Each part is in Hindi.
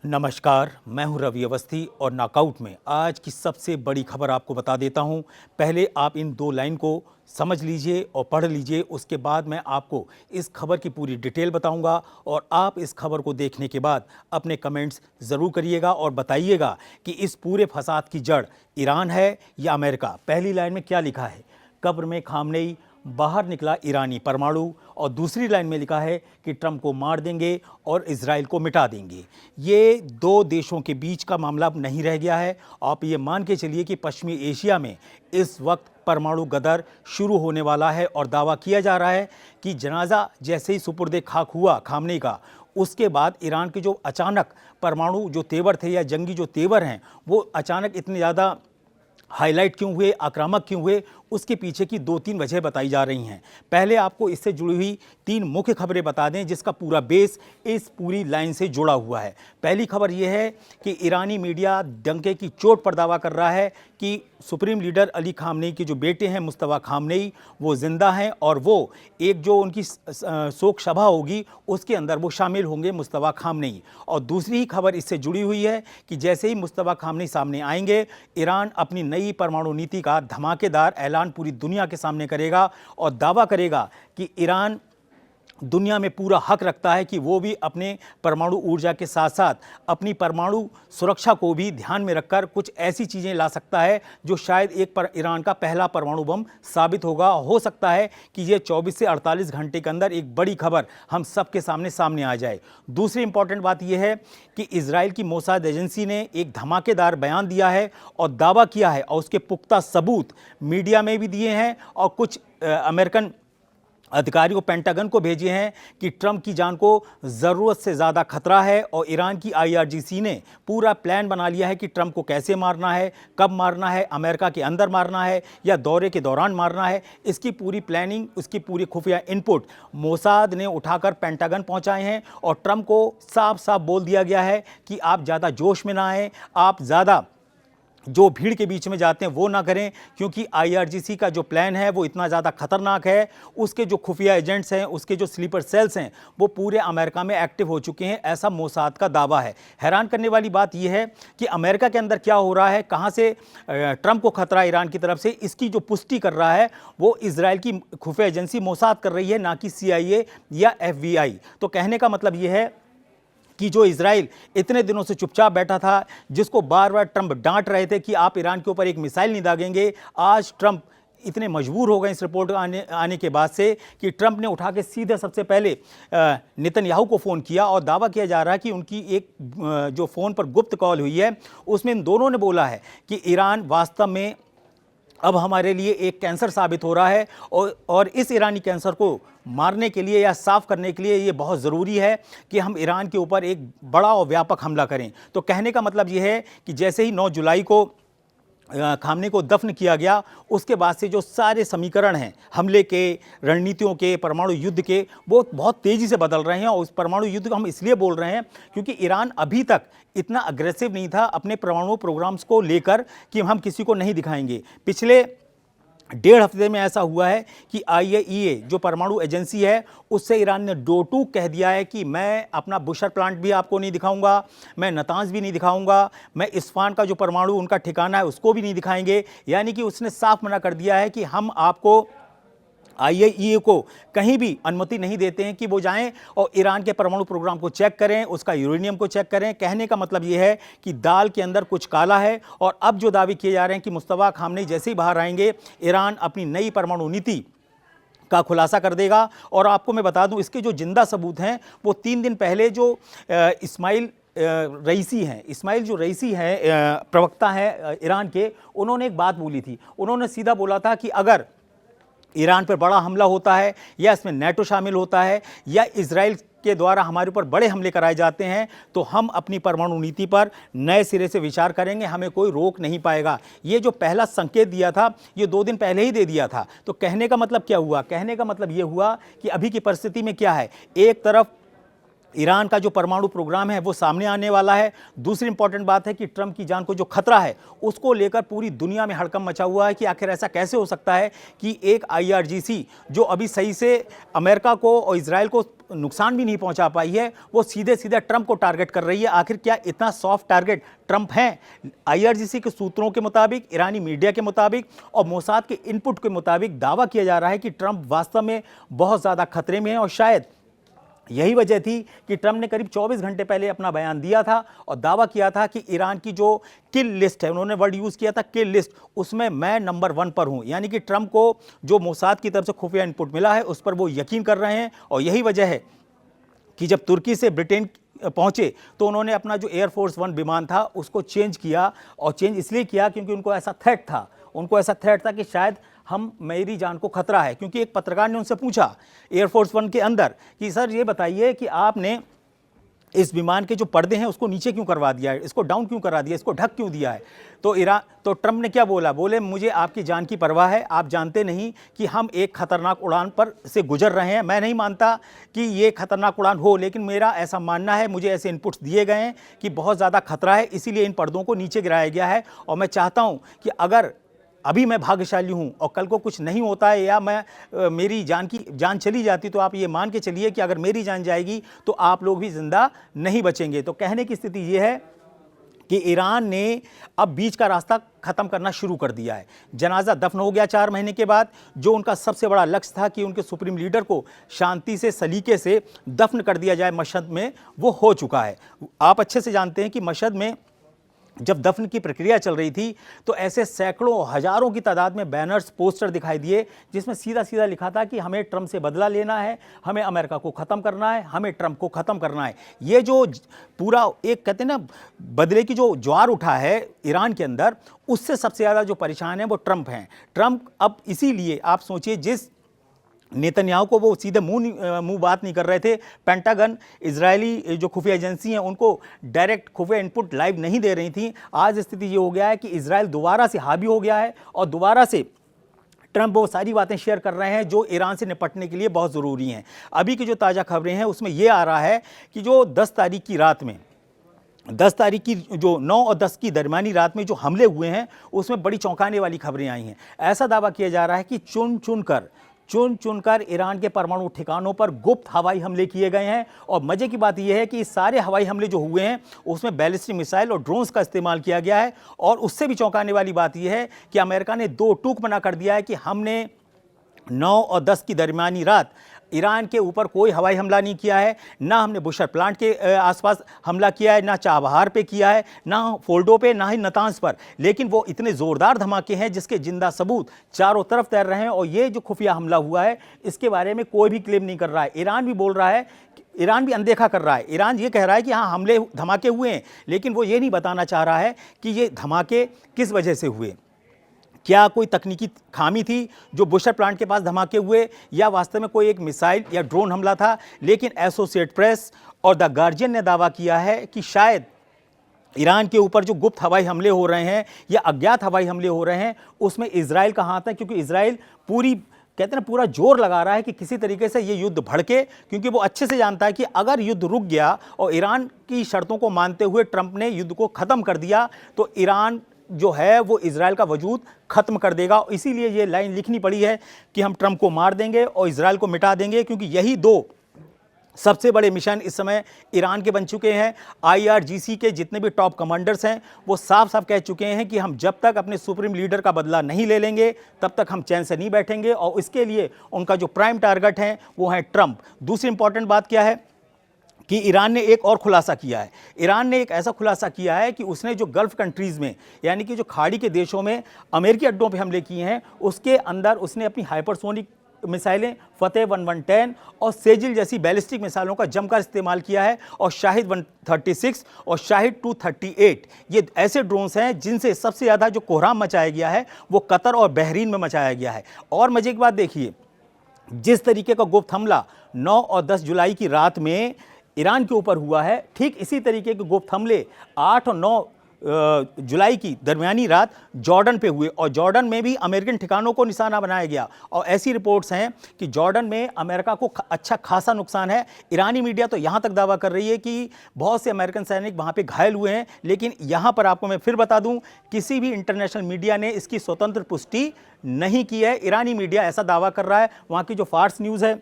नमस्कार, मैं हूं रवि अवस्थी और नॉकआउट में आज की सबसे बड़ी खबर आपको बता देता हूं। पहले आप इन दो लाइन को समझ लीजिए और पढ़ लीजिए, उसके बाद मैं आपको इस खबर की पूरी डिटेल बताऊंगा और आप इस खबर को देखने के बाद अपने कमेंट्स ज़रूर करिएगा और बताइएगा कि इस पूरे फसाद की जड़ ईरान है या अमेरिका। पहली लाइन में क्या लिखा है? कब्र में खामनेई, बाहर निकला ईरानी परमाणु। और दूसरी लाइन में लिखा है कि ट्रंप को मार देंगे और इजराइल को मिटा देंगे। ये दो देशों के बीच का मामला अब नहीं रह गया है। आप ये मान के चलिए कि पश्चिमी एशिया में इस वक्त परमाणु गदर शुरू होने वाला है और दावा किया जा रहा है कि जनाजा जैसे ही सुपुर्दे खाक हुआ खामनेई का, उसके बाद ईरान के जो अचानक परमाणु जो तेवर थे या जंगी जो तेवर हैं वो अचानक इतने ज़्यादा हाईलाइट क्यों हुए, आक्रामक क्यों हुए, उसके पीछे की 2-3 वजह बताई जा रही हैं। पहले आपको इससे जुड़ी हुई 3 मुख्य खबरें बता दें जिसका पूरा बेस इस पूरी लाइन से जुड़ा हुआ है। पहली खबर यह है कि ईरानी मीडिया डंके की चोट पर दावा कर रहा है कि सुप्रीम लीडर अली खामनेई के जो बेटे हैं मुस्तफा खामनेई वो जिंदा हैं और वो एक जो उनकी शोक सभा होगी उसके अंदर वो शामिल होंगे मुस्तफा खामनेई। और दूसरी ही खबर इससे जुड़ी हुई है कि जैसे ही मुस्तफा खामनेई सामने आएंगे, ईरान अपनी नई परमाणु नीति का धमाकेदार ऐलान पूरी दुनिया के सामने करेगा और दावा करेगा कि ईरान दुनिया में पूरा हक रखता है कि वो भी अपने परमाणु ऊर्जा के साथ साथ अपनी परमाणु सुरक्षा को भी ध्यान में रखकर कुछ ऐसी चीज़ें ला सकता है जो शायद ईरान का पहला परमाणु बम साबित होगा। हो सकता है कि ये 24 से 48 घंटे के अंदर एक बड़ी खबर हम सबके सामने आ जाए। दूसरी इंपॉर्टेंट बात यह है कि इजराइल की मोसाद एजेंसी ने एक धमाकेदार बयान दिया है और दावा किया है और उसके पुख्ता सबूत मीडिया में भी दिए हैं और कुछ अमेरिकन अधिकारियों पेंटागन को भेजे हैं कि ट्रंप की जान को ज़रूरत से ज़्यादा खतरा है और ईरान की आईआरजीसी ने पूरा प्लान बना लिया है कि ट्रंप को कैसे मारना है, कब मारना है, अमेरिका के अंदर मारना है या दौरे के दौरान मारना है। इसकी पूरी प्लानिंग, उसकी पूरी खुफिया इनपुट मोसाद ने उठाकर पेंटागन पहुंचाए हैं और ट्रंप को साफ साफ बोल दिया गया है कि आप ज़्यादा जोश में ना आएँ, आप ज़्यादा जो भीड़ के बीच में जाते हैं वो ना करें, क्योंकि आईआरजीसी का जो प्लान है वो इतना ज़्यादा खतरनाक है। उसके जो खुफिया एजेंट्स हैं, उसके जो स्लीपर सेल्स हैं वो पूरे अमेरिका में एक्टिव हो चुके हैं, ऐसा मोसाद का दावा है। हैरान करने वाली बात यह है कि अमेरिका के अंदर क्या हो रहा है, कहाँ से ट्रंप को खतरा ईरान की तरफ से, इसकी जो पुष्टि कर रहा है वो इजराइल की खुफिया एजेंसी मोसाद कर रही है, ना कि CIA या FBI। तो कहने का मतलब ये है कि जो इजराइल इतने दिनों से चुपचाप बैठा था, जिसको बार बार ट्रंप डांट रहे थे कि आप ईरान के ऊपर एक मिसाइल नहीं दागेंगे, आज ट्रंप इतने मजबूर हो गए इस रिपोर्ट आने के बाद से कि ट्रंप ने उठा के सीधे सबसे पहले नेतन्याहू को फ़ोन किया और दावा किया जा रहा है कि उनकी एक जो फ़ोन पर गुप्त कॉल हुई है उसमें इन दोनों ने बोला है कि ईरान वास्तव में अब हमारे लिए एक कैंसर साबित हो रहा है और इस ईरानी कैंसर को मारने के लिए या साफ करने के लिए ये बहुत ज़रूरी है कि हम ईरान के ऊपर एक बड़ा और व्यापक हमला करें। तो कहने का मतलब ये है कि जैसे ही 9 जुलाई को खामनेई को दफन किया गया, उसके बाद से जो सारे समीकरण हैं हमले के, रणनीतियों के, परमाणु युद्ध के, वो बहुत तेज़ी से बदल रहे हैं। और उस परमाणु युद्ध को हम इसलिए बोल रहे हैं क्योंकि ईरान अभी तक इतना अग्रेसिव नहीं था अपने परमाणु प्रोग्राम्स को लेकर कि हम किसी को नहीं दिखाएंगे। पिछले 1.5 हफ्ते में ऐसा हुआ है कि IAEA जो परमाणु एजेंसी है उससे ईरान ने दो टूक कह दिया है कि मैं अपना बुशर प्लांट भी आपको नहीं दिखाऊंगा, मैं नतांज भी नहीं दिखाऊंगा, मैं इस्फान का जो परमाणु उनका ठिकाना है उसको भी नहीं दिखाएंगे। यानी कि उसने साफ मना कर दिया है कि हम आपको IAEA को कहीं भी अनुमति नहीं देते हैं कि वो जाएं और ईरान के परमाणु प्रोग्राम को चेक करें, उसका यूरेनियम को चेक करें। कहने का मतलब ये है कि दाल के अंदर कुछ काला है। और अब जो दावे किए जा रहे हैं कि मुस्तफा खामनेई जैसे ही बाहर आएंगे, ईरान अपनी नई परमाणु नीति का खुलासा कर देगा। और आपको मैं बता दूं, इसके जो जिंदा सबूत हैं वो 3 दिन पहले जो इस्माइल जो रईसी हैं, प्रवक्ता हैं ईरान के, उन्होंने एक बात बोली थी। उन्होंने सीधा बोला था कि अगर ईरान पर बड़ा हमला होता है या इसमें नेटो शामिल होता है या इजराइल के द्वारा हमारे ऊपर बड़े हमले कराए जाते हैं तो हम अपनी परमाणु नीति पर नए सिरे से विचार करेंगे, हमें कोई रोक नहीं पाएगा। ये जो पहला संकेत दिया था ये 2 दिन पहले ही दे दिया था। तो कहने का मतलब क्या हुआ? कहने का मतलब ये हुआ कि अभी की परिस्थिति में क्या है, एक तरफ ईरान का जो परमाणु प्रोग्राम है वो सामने आने वाला है। दूसरी इंपॉर्टेंट बात है कि ट्रंप की जान को जो खतरा है उसको लेकर पूरी दुनिया में हड़कंप मचा हुआ है कि आखिर ऐसा कैसे हो सकता है कि एक आईआरजीसी जो अभी सही से अमेरिका को और इजराइल को नुकसान भी नहीं पहुंचा पाई है, वो सीधे सीधे ट्रंप को टारगेट कर रही है। आखिर क्या इतना सॉफ्ट टारगेट ट्रंप हैं? आईआरजीसी के सूत्रों के मुताबिक, ईरानी मीडिया के मुताबिक और मोसाद के इनपुट के मुताबिक दावा किया जा रहा है कि ट्रंप वास्तव में बहुत ज़्यादा खतरे में है और शायद यही वजह थी कि ट्रंप ने करीब 24 घंटे पहले अपना बयान दिया था और दावा किया था कि ईरान की जो किल लिस्ट है, उन्होंने वर्ड यूज़ किया था किल लिस्ट, उसमें मैं नंबर 1 पर हूं। यानी कि ट्रंप को जो मोसाद की तरफ से खुफिया इनपुट मिला है उस पर वो यकीन कर रहे हैं। और यही वजह है कि जब तुर्की से ब्रिटेन पहुंचे तो उन्होंने अपना जो एयरफोर्स 1 विमान था उसको चेंज किया, और चेंज इसलिए किया क्योंकि उनको ऐसा थ्रेट था कि शायद मेरी जान को खतरा है। क्योंकि एक पत्रकार ने उनसे पूछा एयरफोर्स 1 के अंदर कि सर ये बताइए कि आपने इस विमान के जो पर्दे हैं उसको नीचे क्यों करवा दिया है, इसको डाउन क्यों करा दिया, इसको ढक क्यों दिया है? तो ट्रंप ने क्या बोला? बोले मुझे आपकी जान की परवाह है, आप जानते नहीं कि हम एक खतरनाक उड़ान पर से गुजर रहे हैं। मैं नहीं मानता कि ये खतरनाक उड़ान हो, लेकिन मेरा ऐसा मानना है, मुझे ऐसे इनपुट्स दिए गए हैं कि बहुत ज़्यादा खतरा है, इसीलिए इन पर्दों को नीचे गिराया गया है। और मैं चाहता हूँ कि अगर अभी मैं भाग्यशाली हूं और कल को कुछ नहीं होता है या मेरी जान चली जाती, तो आप ये मान के चलिए कि अगर मेरी जान जाएगी तो आप लोग भी जिंदा नहीं बचेंगे। तो कहने की स्थिति ये है कि ईरान ने अब बीच का रास्ता खत्म करना शुरू कर दिया है। जनाजा दफन हो गया 4 महीने के बाद। जो उनका सबसे बड़ा लक्ष्य था कि उनके सुप्रीम लीडर को शांति से, सलीके से दफन कर दिया जाए मशहद में, वो हो चुका है। आप अच्छे से जानते हैं कि मशहद में जब दफन की प्रक्रिया चल रही थी तो ऐसे सैकड़ों, हजारों की तादाद में बैनर्स, पोस्टर दिखाई दिए जिसमें सीधा सीधा लिखा था कि हमें ट्रंप से बदला लेना है, हमें अमेरिका को ख़त्म करना है, हमें ट्रंप को ख़त्म करना है। ये जो पूरा एक कहते हैं ना बदले की जो ज्वार उठा है ईरान के अंदर, उससे सबसे ज़्यादा जो परेशान है वो ट्रंप हैं। ट्रंप अब इसीलिए आप सोचिए, जिस नेतन्याहू को वो सीधे मुंह बात नहीं कर रहे थे, पेंटागन, इजरायली जो खुफिया एजेंसी हैं उनको डायरेक्ट खुफिया इनपुट लाइव नहीं दे रही थी। आज स्थिति ये हो गया है कि इजराइल दोबारा से हावी हो गया है और दोबारा से ट्रंप वो सारी बातें शेयर कर रहे हैं जो ईरान से निपटने के लिए बहुत ज़रूरी हैं। अभी की जो ताज़ा खबरें हैं उसमें ये आ रहा है कि जो 10 तारीख की रात में, 10 तारीख की जो 9 और 10 की दरमियानी रात में जो हमले हुए हैं उसमें बड़ी चौंकाने वाली खबरें आई हैं। ऐसा दावा किया जा रहा है कि चुन चुनकर ईरान के परमाणु ठिकानों पर गुप्त हवाई हमले किए गए हैं। और मजे की बात यह है कि सारे हवाई हमले जो हुए हैं उसमें बैलिस्टिक मिसाइल और ड्रोन्स का इस्तेमाल किया गया है। और उससे भी चौंकाने वाली बात यह है कि अमेरिका ने 2 टूक मना कर दिया है कि हमने 9 और 10 की दरमियानी रात ईरान के ऊपर कोई हवाई हमला नहीं किया है, ना हमने बुशर प्लांट के आसपास हमला किया है, ना चाबहार पे किया है, ना फोल्डो पे, ना ही नतांस पर। लेकिन वो इतने ज़ोरदार धमाके हैं जिसके जिंदा सबूत चारों तरफ तैर रहे हैं। और ये जो खुफिया हमला हुआ है इसके बारे में कोई भी क्लेम नहीं कर रहा है। ईरान भी बोल रहा है, ईरान भी अनदेखा कर रहा है। ईरान ये कह रहा है कि हाँ हमले धमाके हुए हैं, लेकिन वो ये नहीं बताना चाह रहा है कि ये धमाके किस वजह से हुए। क्या कोई तकनीकी खामी थी जो बुशर प्लांट के पास धमाके हुए, या वास्तव में कोई एक मिसाइल या ड्रोन हमला था? लेकिन एसोसिएट प्रेस और द गार्जियन ने दावा किया है कि शायद ईरान के ऊपर जो गुप्त हवाई हमले हो रहे हैं या अज्ञात हवाई हमले हो रहे हैं उसमें इजराइल का हाथ है, क्योंकि इजराइल पूरा जोर लगा रहा है कि किसी तरीके से ये युद्ध भड़के, क्योंकि वो अच्छे से जानता है कि अगर युद्ध रुक गया और ईरान की शर्तों को मानते हुए ट्रंप ने युद्ध को ख़त्म कर दिया तो ईरान जो है वो इजराइल का वजूद ख़त्म कर देगा। इसीलिए ये लाइन लिखनी पड़ी है कि हम ट्रंप को मार देंगे और इजराइल को मिटा देंगे, क्योंकि यही 2 सबसे बड़े मिशन इस समय ईरान के बन चुके हैं। आईआरजीसी के जितने भी टॉप कमांडर्स हैं वो साफ साफ कह चुके हैं कि हम जब तक अपने सुप्रीम लीडर का बदला नहीं ले लेंगे तब तक हम चैन से नहीं बैठेंगे। और इसके लिए उनका जो प्राइम टारगेट है वो है ट्रंप। दूसरी इंपॉर्टेंट बात क्या है कि ईरान ने एक और खुलासा किया है। ईरान ने एक ऐसा खुलासा किया है कि उसने जो गल्फ कंट्रीज़ में, यानी कि जो खाड़ी के देशों में अमेरिकी अड्डों पे हमले किए हैं, उसके अंदर उसने अपनी हाइपरसोनिक मिसाइलें फतेह 1110 और सेजिल जैसी बैलिस्टिक मिसाइलों का जमकर इस्तेमाल किया है। और शाहिद 136 और शाहिद 238 ये ऐसे ड्रोन्स हैं जिनसे सबसे ज़्यादा जो कोहराम मचाया गया है वो कतर और बहरीन में मचाया गया है। और मजे की बात देखिए, जिस तरीके का गुप्त हमला 9 और 10 जुलाई की रात में ईरान के ऊपर हुआ है, ठीक इसी तरीके के गुप्त हमले 8 और 9 जुलाई की दरमियानी रात जॉर्डन पे हुए और जॉर्डन में भी अमेरिकन ठिकानों को निशाना बनाया गया। और ऐसी रिपोर्ट्स हैं कि जॉर्डन में अमेरिका को अच्छा खासा नुकसान है। ईरानी मीडिया तो यहाँ तक दावा कर रही है कि बहुत से अमेरिकन सैनिक वहाँ पे घायल हुए हैं, लेकिन यहाँ पर आपको मैं फिर बता दूँ, किसी भी इंटरनेशनल मीडिया ने इसकी स्वतंत्र पुष्टि नहीं की है। ईरानी मीडिया ऐसा दावा कर रहा है, वहाँ की जो फार्स न्यूज़ है,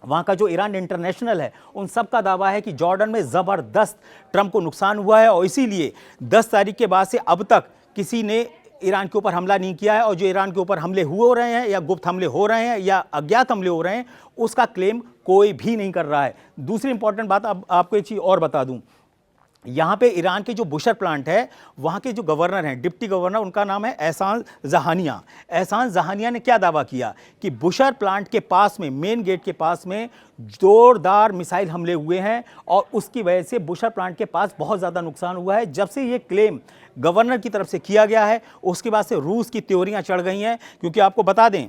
वहाँ का जो ईरान इंटरनेशनल है, उन सब का दावा है कि जॉर्डन में ज़बरदस्त ट्रंप को नुकसान हुआ है और इसीलिए 10 तारीख के बाद से अब तक किसी ने ईरान के ऊपर हमला नहीं किया है। और जो ईरान के ऊपर हमले हो रहे हैं या गुप्त हमले हो रहे हैं या अज्ञात हमले हो रहे हैं, उसका क्लेम कोई भी नहीं कर रहा है। दूसरी इंपॉर्टेंट बात अब आपको एक चीज़ और बता दूँ, यहाँ पे ईरान के जो बुशर प्लांट है, वहाँ के जो गवर्नर हैं, डिप्टी गवर्नर, उनका नाम है एहसान जहानिया। एहसान जहानिया ने क्या दावा किया कि बुशर प्लांट के पास में, मेन गेट के पास में जोरदार मिसाइल हमले हुए हैं और उसकी वजह से बुशर प्लांट के पास बहुत ज़्यादा नुकसान हुआ है। जब से ये क्लेम गवर्नर की तरफ से किया गया है, उसके बाद से रूस की त्योरियाँ चढ़ गई हैं, क्योंकि आपको बता दें,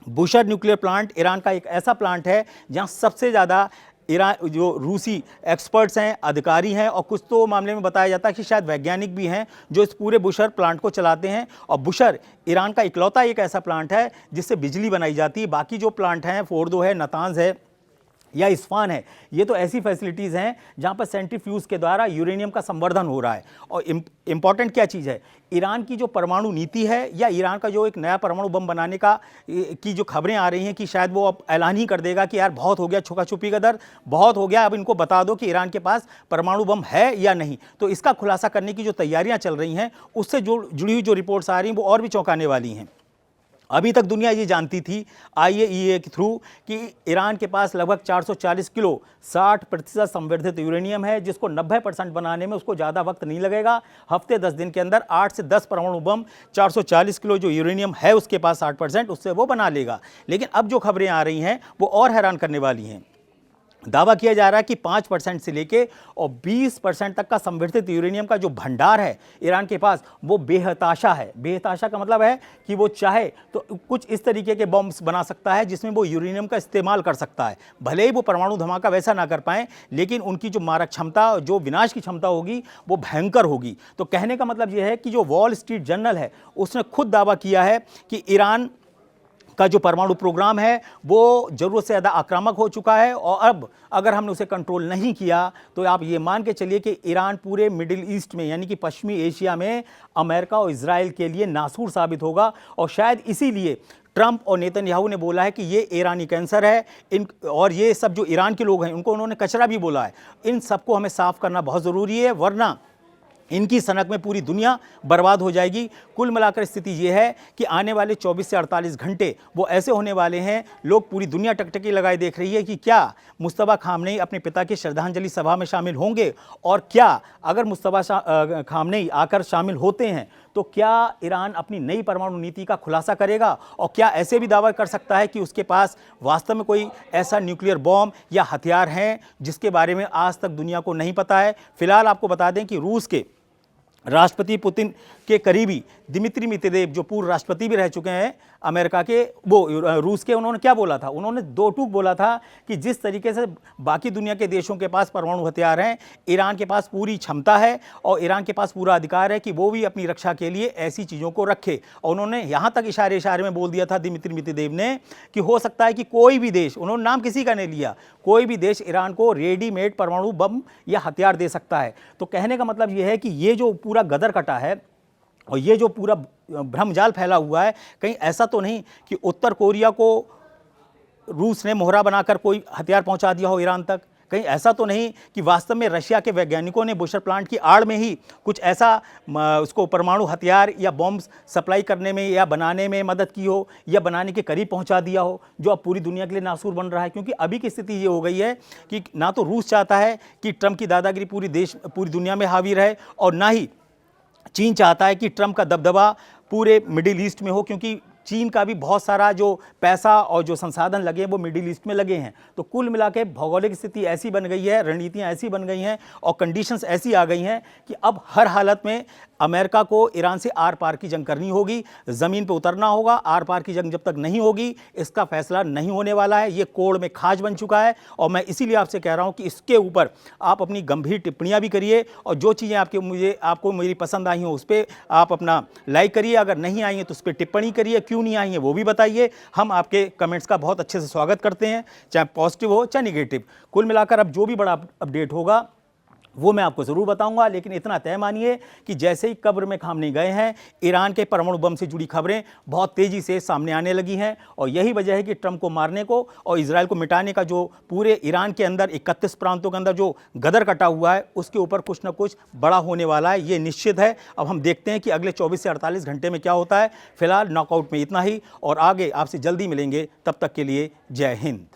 बुशर न्यूक्लियर प्लांट ईरान का एक ऐसा प्लांट है जहाँ सबसे ज़्यादा ईरान जो रूसी एक्सपर्ट्स हैं, अधिकारी हैं, और कुछ तो मामले में बताया जाता है कि शायद वैज्ञानिक भी हैं जो इस पूरे बुशर प्लांट को चलाते हैं। और बुशर ईरान का इकलौता एक ऐसा प्लांट है जिससे बिजली बनाई जाती है। बाकी जो प्लांट हैं, फोर्दो है, नतांज है या इस्फान है, ये तो ऐसी फैसिलिटीज़ हैं जहाँ पर सेंट्रीफ्यूज के द्वारा यूरेनियम का संवर्धन हो रहा है। और इम्पॉर्टेंट क्या चीज़ है, ईरान की जो परमाणु नीति है या ईरान का जो एक नया परमाणु बम बनाने का की जो खबरें आ रही हैं कि शायद वो अब ऐलान ही कर देगा कि यार बहुत हो गया, छुपा छुपी का दर बहुत हो गया, अब इनको बता दो कि ईरान के पास परमाणु बम है या नहीं। तो इसका खुलासा करने की जो तैयारियाँ चल रही हैं, उससे जुड़ी हुई जो रिपोर्ट्स आ रही हैं वो और भी चौंकाने वाली हैं। अभी तक दुनिया ये जानती थी IAEA के थ्रू कि ईरान के पास लगभग 440 किलो 60% संवर्धित यूरेनियम है, जिसको 90% बनाने में उसको ज़्यादा वक्त नहीं लगेगा। हफ्ते 10 दिन के अंदर 8 से 10 परमाणु बम 440 किलो जो यूरेनियम है उसके पास 60%, उससे वो बना लेगा। लेकिन अब जो खबरें आ रही हैं वो और हैरान करने वाली हैं। दावा किया जा रहा है कि 5% से लेके और 20% तक का संवर्धित यूरेनियम का जो भंडार है ईरान के पास, वो बेहताशा है। बेहताशा का मतलब है कि वो चाहे तो कुछ इस तरीके के बॉम्ब्स बना सकता है जिसमें वो यूरेनियम का इस्तेमाल कर सकता है। भले ही वो परमाणु धमाका वैसा ना कर पाएँ, लेकिन उनकी जो मारक क्षमता, जो विनाश की क्षमता होगी, वो भयंकर होगी। तो कहने का मतलब ये है कि जो वॉल स्ट्रीट जर्नल है, उसने खुद दावा किया है कि ईरान का जो परमाणु प्रोग्राम है वो ज़रूरत से ज़्यादा आक्रामक हो चुका है और अब अगर हमने उसे कंट्रोल नहीं किया तो आप ये मान के चलिए कि ईरान पूरे मिडिल ईस्ट में, यानी कि पश्चिमी एशिया में, अमेरिका और इजराइल के लिए नासूर साबित होगा। और शायद इसीलिए ट्रंप और नेतन्याहू ने बोला है कि ये ईरानी कैंसर है, और ये सब जो ईरान के लोग हैं उनको उन्होंने कचरा भी बोला है। इन सबको हमें साफ करना बहुत ज़रूरी है, वरना इनकी सनक में पूरी दुनिया बर्बाद हो जाएगी। कुल मिलाकर स्थिति ये है कि आने वाले 24 से 48 घंटे वो ऐसे होने वाले हैं, लोग पूरी दुनिया टकटकी लगाए देख रही है कि क्या मुस्तफा खामनेई अपने पिता की श्रद्धांजलि सभा में शामिल होंगे, और क्या अगर मुस्तफा खामनेई आकर शामिल होते हैं तो क्या ईरान अपनी नई परमाणु नीति का खुलासा करेगा, और क्या ऐसे भी दावा कर सकता है कि उसके पास वास्तव में कोई ऐसा न्यूक्लियर बॉम्ब या हथियार हैं जिसके बारे में आज तक दुनिया को नहीं पता है। फिलहाल आपको बता दें कि रूस के राष्ट्रपति पुतिन के करीबी दिमित्री मेदवेदेव, जो पूर्व राष्ट्रपति भी रह चुके हैं अमेरिका के, वो रूस के, उन्होंने क्या बोला था, उन्होंने दो टूक बोला था कि जिस तरीके से बाकी दुनिया के देशों के पास परमाणु हथियार हैं, ईरान के पास पूरी क्षमता है और ईरान के पास पूरा अधिकार है कि वो भी अपनी रक्षा के लिए ऐसी चीज़ों को रखे। और उन्होंने यहाँ तक इशारे में बोल दिया था दिमित्री मेदवेदेव ने कि हो सकता है कि कोई भी देश, उन्होंने नाम किसी का नहीं लिया, कोई भी देश ईरान को रेडीमेड परमाणु बम या हथियार दे सकता है। तो कहने का मतलब ये है कि ये जो पूरा गदर कटा है और ये जो पूरा भ्रमजाल फैला हुआ है, कहीं ऐसा तो नहीं कि उत्तर कोरिया को रूस ने मोहरा बनाकर कोई हथियार पहुंचा दिया हो ईरान तक, कहीं ऐसा तो नहीं कि वास्तव में रशिया के वैज्ञानिकों ने बुशर प्लांट की आड़ में ही कुछ ऐसा उसको परमाणु हथियार या बॉम्ब्स सप्लाई करने में या बनाने में मदद की हो या बनाने के करीब पहुंचा दिया हो, जो अब पूरी दुनिया के लिए नासूर बन रहा है। क्योंकि अभी की स्थिति ये हो गई है कि ना तो रूस चाहता है कि ट्रंप की दादागिरी पूरी दुनिया में हावी रहे, और ना ही चीन चाहता है कि ट्रंप का दबदबा पूरे मिडिल ईस्ट में हो, क्योंकि चीन का भी बहुत सारा जो पैसा और जो संसाधन लगे हैं वो मिडिल ईस्ट में लगे हैं। तो कुल मिला के भौगोलिक स्थिति ऐसी बन गई है, रणनीतियाँ ऐसी बन गई हैं और कंडीशंस ऐसी आ गई हैं कि अब हर हालत में अमेरिका को ईरान से आर पार की जंग करनी होगी, ज़मीन पर उतरना होगा। आर पार की जंग जब तक नहीं होगी इसका फैसला नहीं होने वाला है। ये कोड़ में खाज बन चुका है और मैं इसीलिए आपसे कह रहा हूं कि इसके ऊपर आप अपनी गंभीर टिप्पणियां भी करिए और जो चीज़ें आपको मेरी पसंद आई हो उस पर आप अपना लाइक करिए, अगर नहीं आई हैं तो उस पर टिप्पणी करिए, क्यों नहीं आई हैं वो भी बताइए। हम आपके कमेंट्स का बहुत अच्छे से स्वागत करते हैं, चाहे पॉजिटिव हो चाहे निगेटिव। कुल मिलाकर अब जो भी बड़ा अपडेट होगा वो मैं आपको ज़रूर बताऊंगा, लेकिन इतना तय मानिए कि जैसे ही कब्र में खामने गए हैं, ईरान के परमाणु बम से जुड़ी खबरें बहुत तेज़ी से सामने आने लगी हैं और यही वजह है कि ट्रंप को मारने को और इजराइल को मिटाने का जो पूरे ईरान के अंदर 31 प्रांतों के अंदर जो गदर कटा हुआ है उसके ऊपर कुछ ना कुछ बड़ा होने वाला है, ये निश्चित है। अब हम देखते हैं कि अगले 24 से 48 घंटे में क्या होता है। फिलहाल नॉकआउट में इतना ही और आगे आपसे जल्दी मिलेंगे, तब तक के लिए जय हिंद।